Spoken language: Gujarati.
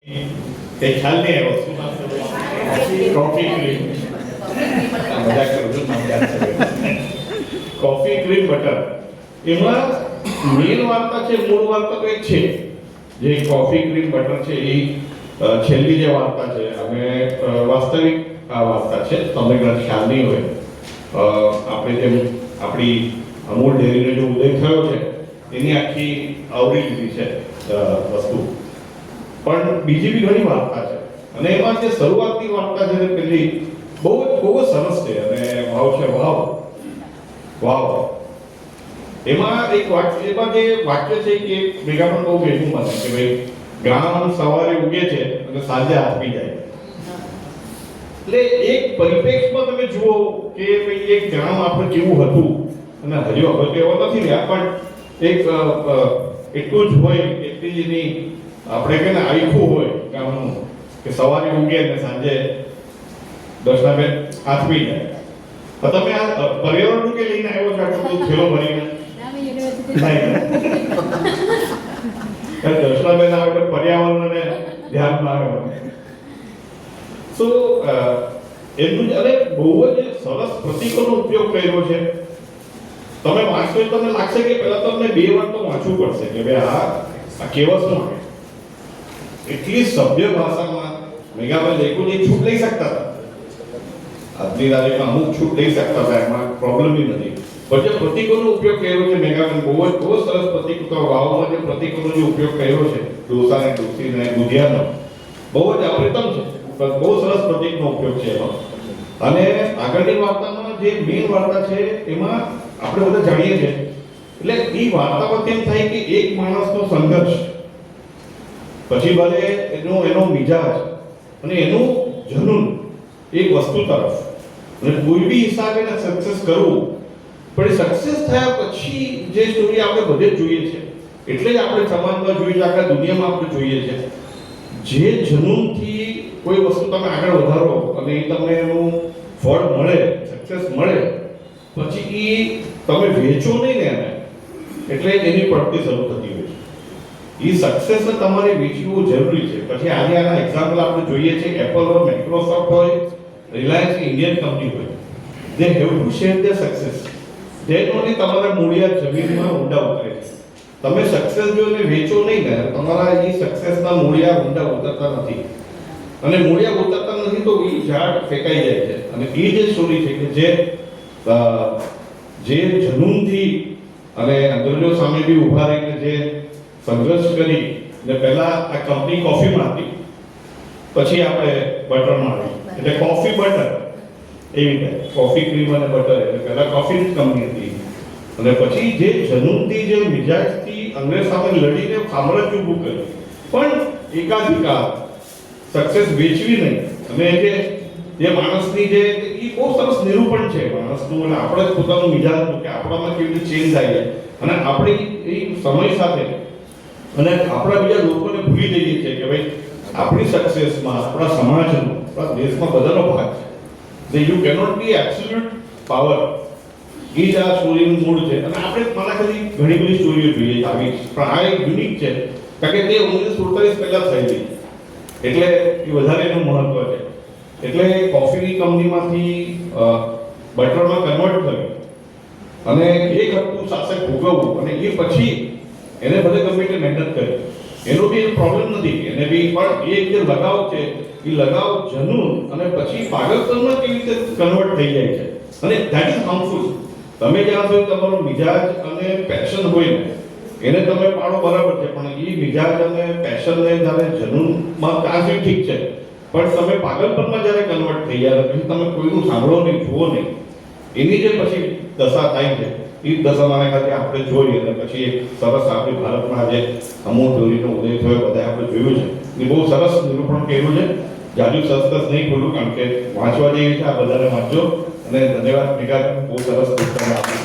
તે ખ્યાલ નહીં આવ્યો શું નામ છે કોફી ક્રીમ મજાક કરું છું નામ યાદ છે કોફી ક્રીમ બટર એમાં મેન વાર્તા છે મૂળ વાર્તા તો એક છે જે કોફી ક્રીમ બટર છે એ છેલ્લી જે વાર્તા છે અને વાસ્તવિક આ વાર્તા છે તમને કદાચ ખ્યાલ નહીં હોય આપણે જેમ આપણી અમૂલ ડેરીનો જે ઉદય થયો છે એની આખી આવરી લીધી છે વસ્તુ પણ બીજી બી ઘણી વાર્તા છે અને એમાં જે શરૂઆતની વાર્તા છે પેલી બહુ જ સરસ છે અને ભાવ છે વાવ વાવ એમાં એક વાક્ય એમાં જે વાક્ય છે કે ભેગા પણ બહુ ભેગું બને કે ભાઈ ગામ સવારે ઉગે છે અને સાંજે આથમી જાય એટલે એક પરિપ્રેક્ષમાં તમે જુઓ કે ભાઈ એક ગામ આપણે કેવું હતું અને હજુ હવે તો એવો નથી રહ્યા પણ એક એટલું જ હોય એટલી જ એની આપણે કે ને આખું હોય ગામનું કે સવારે ઉગે અને સાંજે દર્શનાબેન આથમી જાય તો તમે આ પર્યાવરણનું કે લઈને આવ્યો છો આટલું થેલો ભરીને દર્શનાબેન આવે તો પર્યાવરણને ધ્યાનમાં આવે તો એમનું અને બહુ જ સરસ પ્રતીકોનો ઉપયોગ કર્યો છે તમે વાંચો તો તમને લાગશે કે પહેલા તમને બે વાર તો વાંચવું પડશે કે ભાઈ આ કેવા શું આવે એટલી સભ્ય ભાષામાં મેઘાભાઈ લેખોની છૂટ લઈ શકતા હતા આજની તારીખમાં અમુક છૂટ લઈ શકતા હતા એમાં પ્રોબ્લેમ નથી પણ જે પ્રતીકોનો ઉપયોગ કર્યો છે મેઘાભાઈ બહુ જ સરસ પ્રતીકો વાવમાં જે પ્રતીકોનો જે ઉપયોગ કર્યો છે ડોસા ને ડોસી ને ગુધિયાનો બહુ જ અપ્રતમ છે બહુ સરસ પ્રતીકનો ઉપયોગ છે એમાં અને આગળની વાર્તામાં જે મેઇન વાર્તા છે એમાં આપણે બધા જાણીએ છીએ એટલે એ વાર્તામાં તેમ થાય કે એક માણસનો સંઘર્ષ પછી ભલે એનો મિજાજ અને એનું જનૂન એક વસ્તુ તરફ અને કોઈ બી હિસાબે સક્સેસ કરવું પણ સક્સેસ થયા પછી જે સ્ટોરી આપણે બધે જ જોઈએ છે એટલે જ આપણે સમાજમાં જોઈએ છે આખા દુનિયામાં આપણે જોઈએ છે જે જનૂનથી કોઈ વસ્તુ તમે આગળ વધારો અને એ તમને એનું ફળ મળે સક્સેસ મળે પછી એ તમે વેચો નહીં ને એને એટલે એની પડતી શરૂ થતી હોય છે એ સક્સેસ તમારે વેચવું જરૂરી છે પછી આજે આના એક્ઝામ્પલ આપણે જોઈએ છે એપલ હોય માઇક્રોસોફ્ટ હોય રિલાયન્સ ઇન્ડિયન કંપની હોય they have to share there success than only તમારા મૂળિયા જમીનમાં ઊંડા ઉતરે છે તમે સક્સેસ જો એને વેચો નહીં ને તમારા એ સક્સેસના મૂળિયા ઊંડા ઉતરતા નથી અને મૂળિયા ઉતરતા નથી તો એ ઝાડ ફેંકાઈ જાય છે અને એ જે સ્ટોરી છે કે જે જનૂનથી અને અંગ્રેજો સામે બી ઊભા રહીને જે સંઘર્ષ કરી ને પહેલા આ કંપની કોફીમાં હતી પછી આપણે બટરમાં આવી એટલે કોફી બટર એવી રીતે કોફી ક્રીમ અને બટર એટલે પહેલા કોફીની કંપની હતી અને પછી જે જનૂનથી જે મિજાજથી અંગ્રેજ સામે લડીને સામ્રાજ્ય ઊભું કર્યું પણ એકાધિકાર સક્સેસ વેચવી નહીં અને જે માણસની જે એ બહુ સરસ નિરૂપણ છે માણસનું અને આપણે જ પોતાનું મિજાજનું કે આપણામાં કેવી રીતે ચેન્જ થાય છે અને આપણે એ સમય સાથે અને આપણા બીજા લોકોને ભૂલી જઈએ છીએ કે ભાઈ આપણી સક્સેસમાં આપણા સમાજનો આપણા દેશમાં બધાનો ભાગ છે you cannot be absolute power એ જ આ સ્ટોરીનું મૂળ છે અને આપણે મને ખાલી ઘણી બધી સ્ટોરીઓ જોઈએ આવી પણ આ એક યુનિક છે કારણ કે તે 1947 પહેલા થયેલી એટલે એ વધારે એનું મહત્વ છે એટલે કોફીની કંપનીમાંથી બટરમાં કન્વર્ટ થયું અને એક હતું શાસક ભોગવવું અને એ પછી એને બધે ગમે તે મહેનત કરી એનો બી પ્રોબ્લેમ નથી એને બી પણ એ જે લગાવ છે એ લગાવ જનૂન અને પછી પાગલપણમાં કેવી રીતે કન્વર્ટ થઈ જાય છે અને ધેટ ઇઝ હાર્મફુલ તમે જ્યાં સુધી તમારો મિજાજ અને પેશન હોય ને એને તમે પાડો બરાબર છે પણ એ મિજાજ અને પેશનને જ્યારે જનૂનમાં ત્યાં સુધી ઠીક છે પણ તમે પાગલપણમાં જ્યારે કન્વર્ટ થઈ જાય પછી તમે કોઈનું સાંભળો નહીં જુઓ નહીં એની જે પછી દશા થાય છે એ દશામાને ખાતે આપણે જોઈએ અને પછી એક સરસ આપણી ભારતમાં આજે અમૂલ ડેરીનો ઉદય થયો બધા આપણે જોયું છે એ બહુ સરસ નિરૂપણ કર્યું છે જાજુ સરસ નહીં ખોલું કારણ કે વાંચવા જેવી છે આ બધાને વાંચજો અને ધન્યવાદ ભેગા બહુ સરસ પુસ્તક આપ્યું